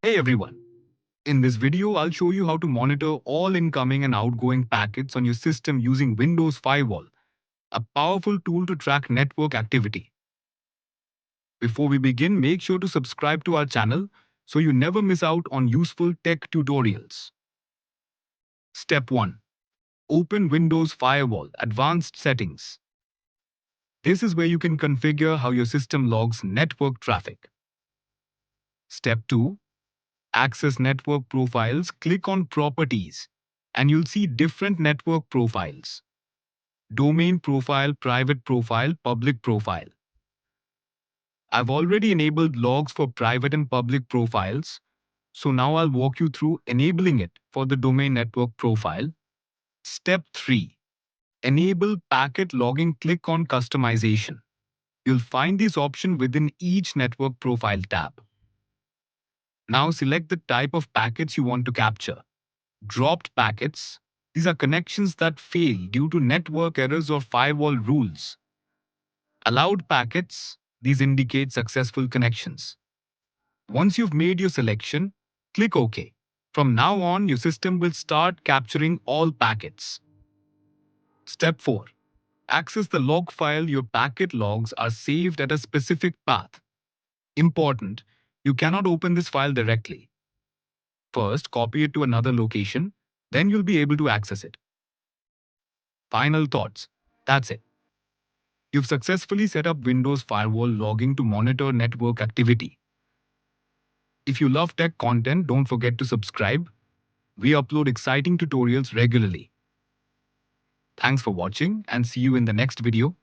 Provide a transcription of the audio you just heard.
Hey everyone, in this video I'll show you how to monitor all incoming and outgoing packets on your system using Windows Firewall, a powerful tool to track network activity. Before we begin, make sure to subscribe to our channel so you never miss out on useful tech tutorials. Step 1. Open Windows Firewall Advanced Settings. This is where you can configure how your system logs network traffic. Step 2. Access network profiles, click on Properties, and you'll see different network profiles: domain profile, private profile, public profile. I've already enabled logs for private and public profiles, so now I'll walk you through enabling it for the domain network profile. Step 3. Enable packet logging, click on Customization. You'll find this option within each network profile tab. Now select the type of packets you want to capture. Dropped packets. These are connections that fail due to network errors or firewall rules. Allowed packets. These indicate successful connections. Once you've made your selection, click OK. From now on, your system will start capturing all packets. Step 4. Access the log file. Your packet logs are saved at a specific path. Important, you cannot open this file directly. First, copy it to another location, then you'll be able to access it. Final thoughts. That's it. You've successfully set up Windows Firewall logging to monitor network activity. If you love tech content, don't forget to subscribe. We upload exciting tutorials regularly. Thanks for watching and see you in the next video.